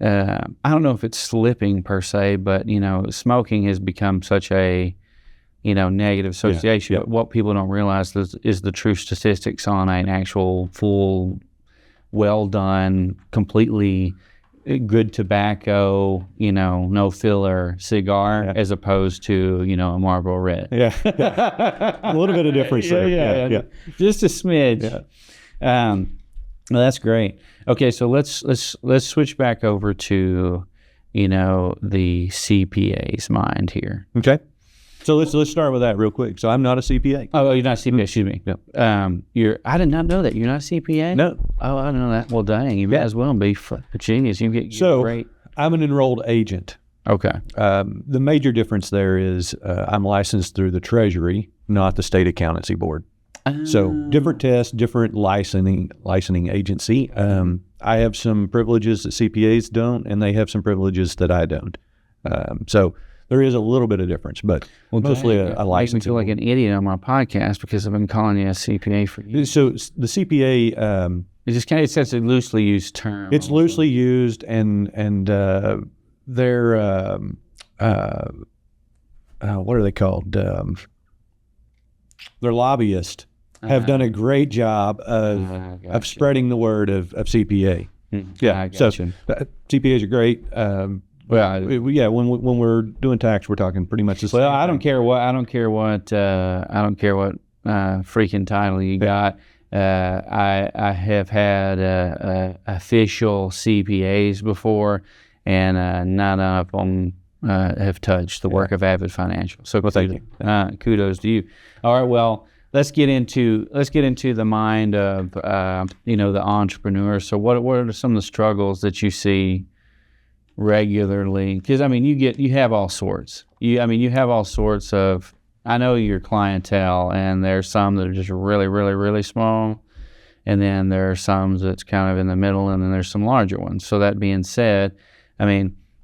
I don't know if it's slipping per se, but, smoking has become such a, negative association. Yeah. But what people don't realize is the true statistics on an actual full, well done, completely good tobacco, no filler cigar, as opposed to, a Marlboro Red. Yeah. A little bit of difference there. Yeah. Just a smidge. Yeah. Well, that's great. Okay, so let's switch back over to, the CPA's mind here. Okay. So let's start with that real quick. So I'm not a CPA. Oh, you're not a CPA. Excuse me. Yeah. I did not know that. You're not a CPA? No. Oh, I didn't know that. Well, dang, you might as well be a genius. You get great. I'm an enrolled agent. Okay. The major difference there is I'm licensed through the Treasury, not the State Accountancy Board. So different tests, different licensing agency. I have some privileges that CPAs don't, and they have some privileges that I don't. So there is a little bit of difference, but mostly a license. Makes me feel like an idiot on my podcast because I've been calling you a CPA for years. So the CPA, It says a loosely used term. it's loosely used, and they're what are they called? Their lobbyists have done a great job of spreading the word of CPA. Yeah, So CPAs are great. When we're doing tax, we're talking pretty much the same. Well, I don't care what freaking title you got. I have had official CPAs before, and none of them have touched the work of Avid Financial. So kudos to you. All right, well, let's get into the mind of the entrepreneur. So what are some of the struggles that you see regularly? Because you have all sorts. You have all sorts of. I know your clientele, and there's some that are just really, really, really small, and then there are some that's kind of in the middle, and then there's some larger ones. So that being said,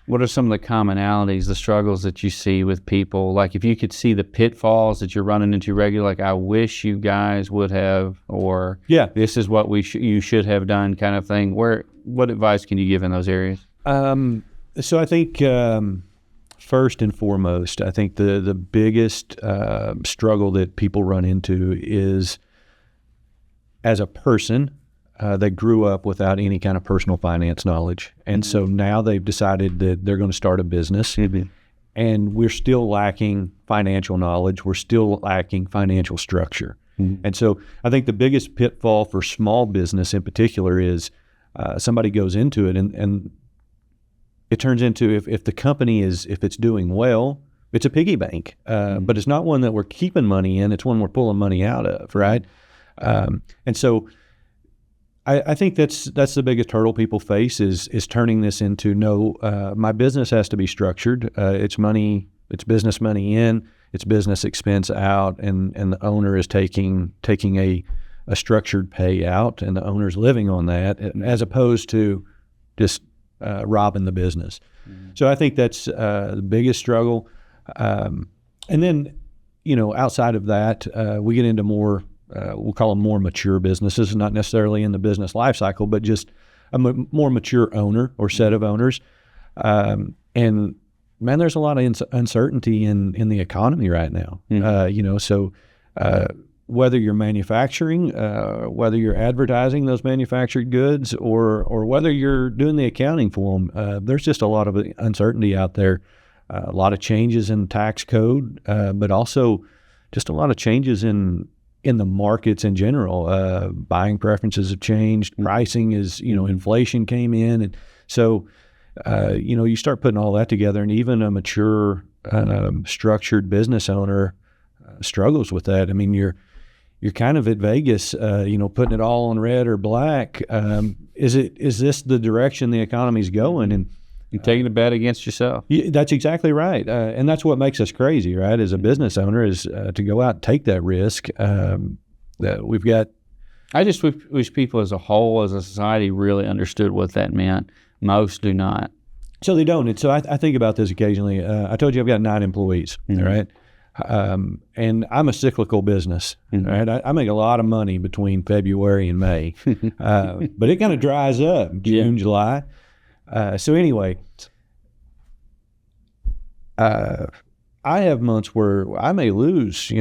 what are some of the commonalities, the struggles that you see with people? Like if you could see the pitfalls that you're running into regularly, like I wish you guys would have, or this is what you should have done, kind of thing. What advice can you give in those areas? So I think. First and foremost, I think the biggest struggle that people run into is, as a person, they grew up without any kind of personal finance knowledge. And so now they've decided that they're going to start a business. And we're still lacking financial knowledge. We're still lacking financial structure. And so I think the biggest pitfall for small business in particular is somebody goes into it and it turns into, if the company if it's doing well, it's a piggy bank, but it's not one that we're keeping money in. It's one we're pulling money out of, right? And so I think that's the biggest hurdle people face is turning this into, no, my business has to be structured. It's business money in, it's business expense out, and the owner is taking a structured payout, and the owner's living on that, as opposed to just robbing the business. So I think that's the biggest struggle. And then, outside of that, we get into more, we'll call them more mature businesses, not necessarily in the business life cycle, but just a more mature owner or set of owners. And man, there's a lot of uncertainty in the economy right now. So whether you're manufacturing, whether you're advertising those manufactured goods, or whether you're doing the accounting for them, there's just a lot of uncertainty out there. A lot of changes in tax code, but also just a lot of changes in the markets in general. Buying preferences have changed. Pricing is, inflation came in, and so you start putting all that together, and even a mature, structured business owner struggles with that. You're kind of at Vegas, putting it all on red or black. Is this the direction the economy's going? And you're taking a bet against yourself. That's exactly right. And that's what makes us crazy, right? As a business owner, is to go out and take that risk. That we've got. I just wish people as a whole, as a society, really understood what that meant. Most do not. So they don't. And so I think about this occasionally. I told you I've got 9 employees, right? And I'm a cyclical business, right? I make a lot of money between February and May, but it kind of dries up June, July. So anyway, I have months where I may lose,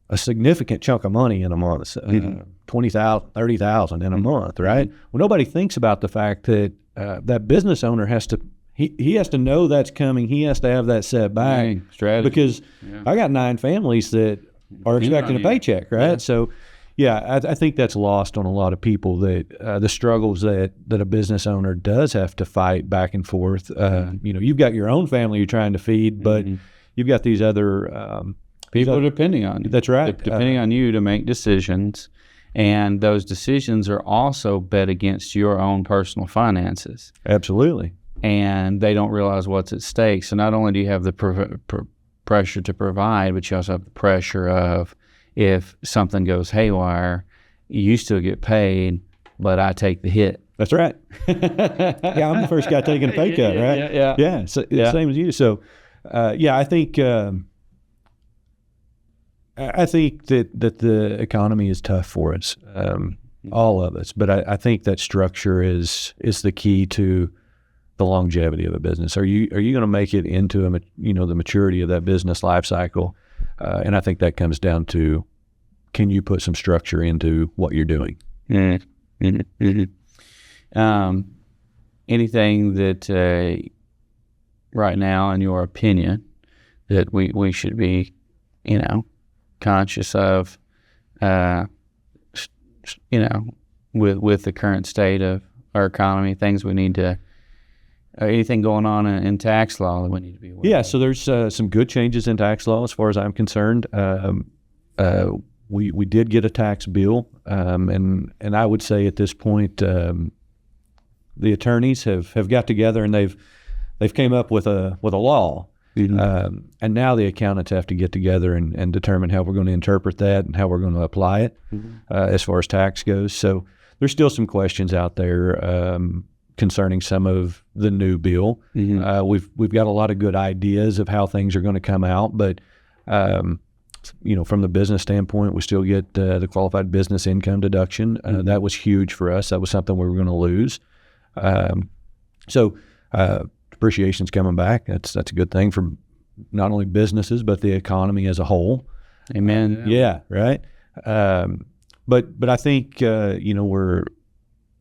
a significant chunk of money in a month, $20,000, $30,000 in a month, right? Well, nobody thinks about the fact that that business owner has to. He has to know that's coming. He has to have that set back strategy. Because I got 9 families that are expecting a paycheck, right? Yeah. So, I think that's lost on a lot of people, that the struggles that a business owner does have to fight back and forth. You've got your own family you're trying to feed, but you've got these other people depending on you. That's right. Depending on you to make decisions, and those decisions are also bet against your own personal finances. Absolutely. And they don't realize what's at stake. So not only do you have the pressure to provide, but you also have the pressure of, if something goes haywire, you still get paid, but I take the hit. That's right. I'm the first guy taking a pay cut, right? Yeah. So same as you. So Yeah, I think that the economy is tough for us, all of us. But I think that structure is the key to the longevity of a business. Are you going to make it into the maturity of that business life cycle? And I think that comes down to, can you put some structure into what you're doing? Mm-hmm. Mm-hmm. Anything that right now, in your opinion, that we should be, conscious of, with the current state of our economy, things we need to, anything going on in tax law that we need to be aware of? Yeah, so there's some good changes in tax law as far as I'm concerned. We did get a tax bill, and I would say at this point, the attorneys have got together and they've came up with a law. Mm-hmm. And now the accountants have to get together and determine how we're going to interpret that and how we're going to apply it, as far as tax goes. So there's still some questions out there concerning some of the new bill. Mm-hmm. We've got a lot of good ideas of how things are going to come out, but from the business standpoint, we still get the qualified business income deduction. That was huge for us. That was something we were going to lose. So depreciation's coming back. That's a good thing for not only businesses but the economy as a whole. Amen. Yeah, right. But I think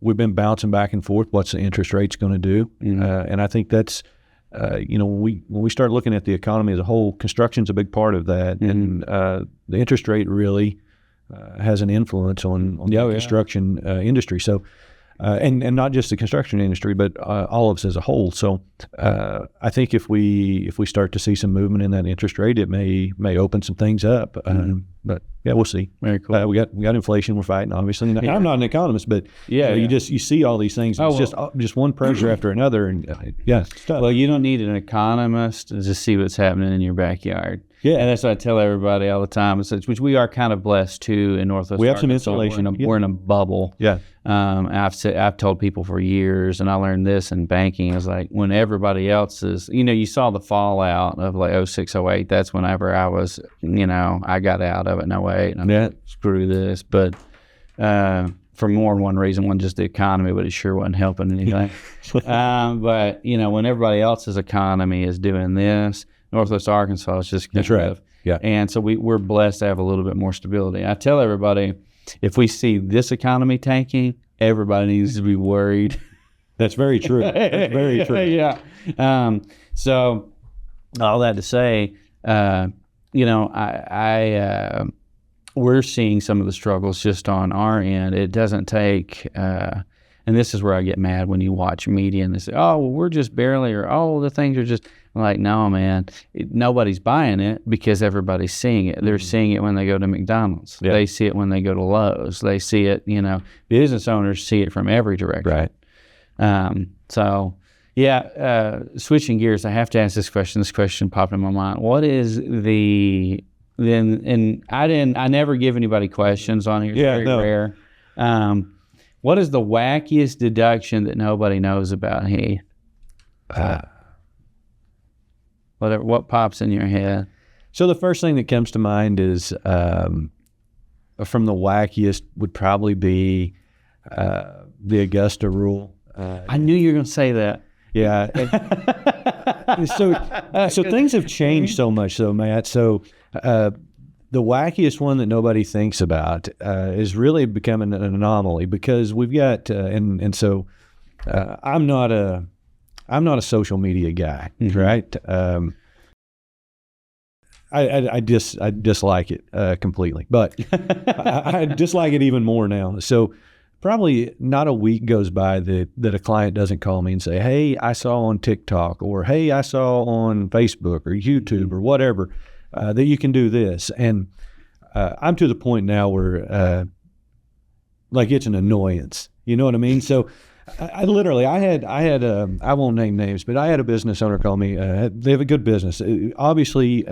we've been bouncing back and forth. What's the interest rates going to do? Mm-hmm. And I think that's when we start looking at the economy as a whole, construction's a big part of that, mm-hmm. and the interest rate really has an influence on the construction industry. So. And not just the construction industry, but all of us as a whole. So I think if we start to see some movement in that interest rate, it may open some things up. Mm-hmm. But yeah, we'll see. Very cool. We got inflation we're fighting, obviously. I'm not an economist, but you see all these things. It's just one pressure after another, and it's tough. Well, you don't need an economist to see what's happening in your backyard. Yeah, and that's what I tell everybody all the time. Which we are kind of blessed too in Northwest. We have some insulation. We're in a bubble. Yeah. I've told people for years, and I learned this in banking. It's like when everybody else is, you saw the fallout of like 06, 08. That's whenever I was, I got out of it in 08. And I'm like, screw this. But for more than one reason, one just the economy, but it sure wasn't helping anything. But when everybody else's economy is doing this, Northwest Arkansas is just that's right. Yeah. And so we're blessed to have a little bit more stability. I tell everybody, if we see this economy tanking, everybody needs to be worried. That's very true. That's very true. Yeah. So all that to say, we're seeing some of the struggles just on our end. It doesn't take, and this is where I get mad when you watch media and they say, oh, well, we're just barely, or oh, the things are just, I'm like, no, man, nobody's buying it because everybody's seeing it. They're seeing it when they go to McDonald's. Yeah. They see it when they go to Lowe's. They see it, business owners see it from every direction. Right. Switching gears, I have to ask this question. This question popped in my mind. What is I never give anybody questions on here. It's very rare. What is the wackiest deduction that nobody knows about, Heath? What pops in your head? So the first thing that comes to mind is from the wackiest would probably be the Augusta rule. I knew you were going to say that. Yeah. So things have changed so much, though, Matt. So the wackiest one that nobody thinks about is really becoming an anomaly because we've got so I'm not a social media guy, mm-hmm. right? I dislike it completely, but I dislike it even more now. So probably not a week goes by that a client doesn't call me and say, hey, I saw on TikTok, or hey, I saw on Facebook or YouTube or whatever that you can do this. And I'm to the point now where like it's an annoyance. You know what I mean? So I literally had I won't name names, but I had a business owner call me. They have a good business, obviously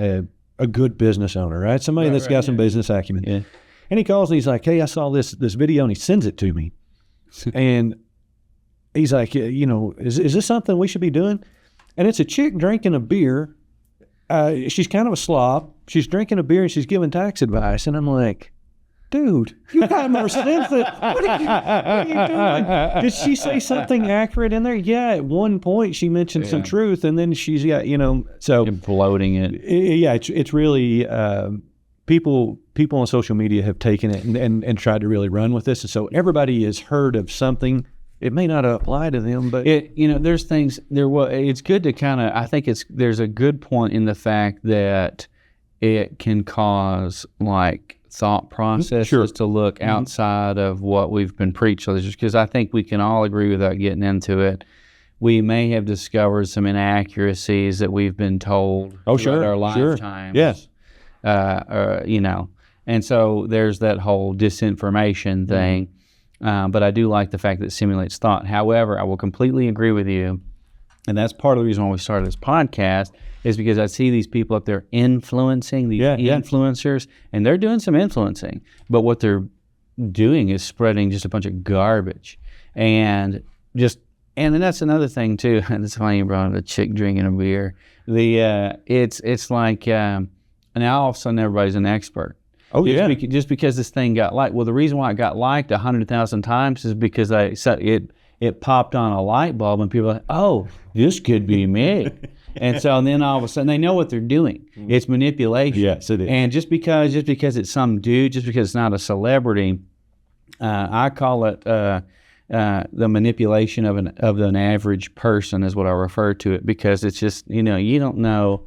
a good business owner, right? Somebody that's got some business acumen. Yeah. And he calls and he's like, hey, I saw this video, and he sends it to me. And he's like, is this something we should be doing? And it's a chick drinking a beer she's kind of a slob. She's drinking a beer and she's giving tax advice. And I'm like, dude, you got more sense than, what are you doing? Did she say something accurate in there? Yeah, at one point she mentioned some truth, and then she's got, so. You're bloating it. Yeah, it's really, people on social media have taken it and tried to really run with this. And so everybody has heard of something. It may not apply to them, but there's things it's good to I think there's a good point in the fact that it can cause like thought processes to look outside of what we've been preached. Just because I think we can all agree without getting into it. We may have discovered some inaccuracies that we've been told throughout our lifetimes. Yes. And so there's that whole disinformation thing. But I do like the fact that it simulates thought. However, I will completely agree with you. And that's part of the reason why we started this podcast, is because I see these people up there influencing, these influencers, and they're doing some influencing. But what they're doing is spreading just a bunch of garbage. And then that's another thing too. And it's funny you brought up a chick drinking a beer. It's like now all of a sudden everybody's an expert. Oh, just because this thing got liked. Well, the reason why it got liked 100,000 times is because it popped on a light bulb, and people are like, oh, this could be me. And so then all of a sudden they know what they're doing. It's manipulation. Yes, it is. And just because it's some dude, just because it's not a celebrity, I call it the manipulation of an average person is what I refer to it, because it's just you don't know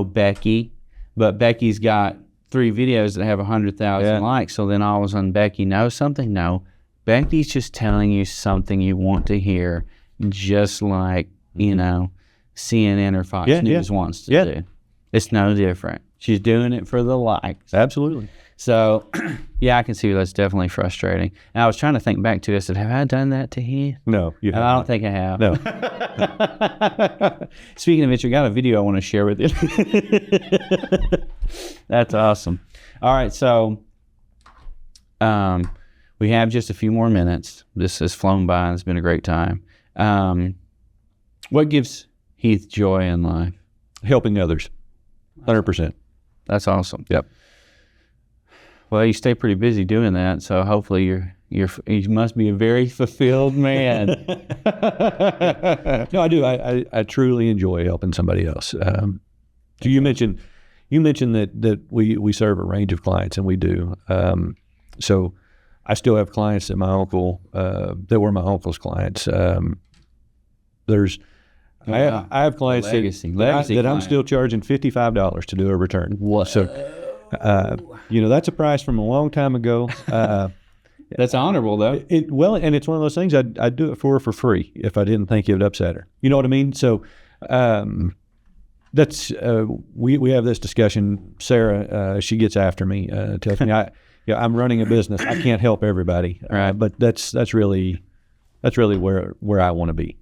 Becky. But Becky's got 3 videos that have 100,000 likes. So then all of a sudden Becky knows something. No, Becky's just telling you something you want to hear, just like, CNN or Fox News wants to do. It's no different. She's doing it for the likes. Absolutely. So, I can see that's definitely frustrating. And I was trying to think back to it. I said, have I done that to Heath? No, you haven't. I don't think I have. No. Speaking of which, I got a video I want to share with you. That's awesome. All right, so we have just a few more minutes. This has flown by, and it's been a great time. What gives Heath joy in life? Helping others. 100%. That's awesome. Yep. Well, you stay pretty busy doing that, so hopefully you must be a very fulfilled man. No, I do. I truly enjoy helping somebody else. So you mentioned that we serve a range of clients, and we do. So I still have clients that my uncle that were my uncle's clients. I have clients that I'm still charging $55 to do a return. What? So, that's a price from a long time ago. That's honorable, though. And it's one of those things I'd do it for free if I didn't think it would upset her. You know what I mean? So, that's we have this discussion. Sarah, she gets after me, tells me I'm running a business. I can't help everybody. Right. But that's really where I want to be.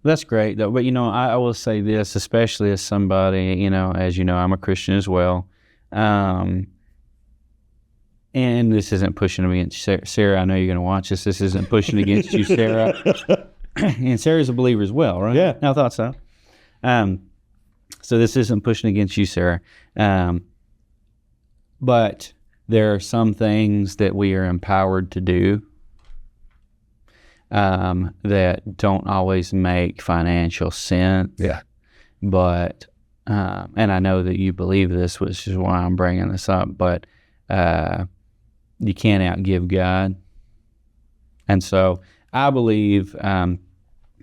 That's great, though. But I will say this, especially as somebody, as you know, I'm a Christian as well. And this isn't pushing against Sarah. I know you're going to watch this. This isn't pushing against you, Sarah. And Sarah's a believer as well, right? Yeah. I thought so. So this isn't pushing against you, Sarah. But there are some things that we are empowered to do that don't always make financial sense. Yeah. But, and I know that you believe this, which is why I'm bringing this up, but you can't outgive God. And so I believe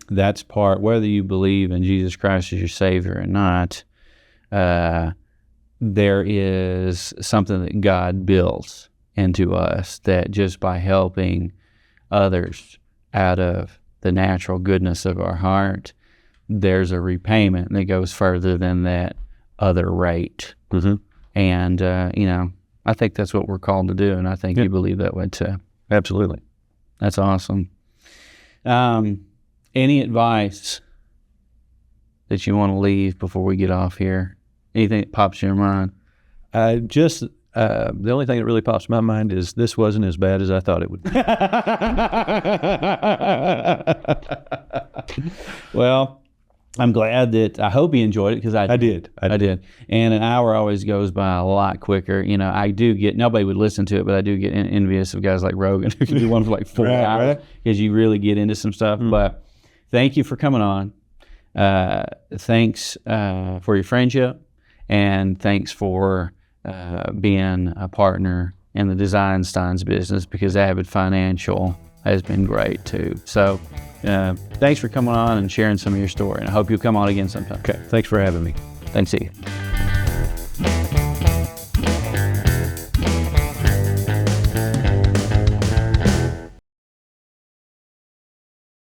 that's part, whether you believe in Jesus Christ as your Savior or not, there is something that God builds into us that just by helping others out of the natural goodness of our heart, there's a repayment that goes further than that other rate. Mm-hmm. And, I think that's what we're called to do, and I think you believe that way too. Absolutely. That's awesome. Any advice that you want to leave before we get off here? Anything that pops in your mind? The only thing that really pops in my mind is this wasn't as bad as I thought it would be. Well, I'm glad that I hope you enjoyed it because I did. I did. And an hour always goes by a lot quicker. You know, I do get, nobody would listen to it, but I do get envious of guys like Rogan who can do one for like 4 hours because you really get into some stuff. But thank you for coming on. Thanks for your friendship, and thanks for being a partner in the Design Steins business, because Avid Financial has been great too. So thanks for coming on and sharing some of your story, and I hope you'll come on again sometime. Okay. Thanks for having me. Thanks, Heath.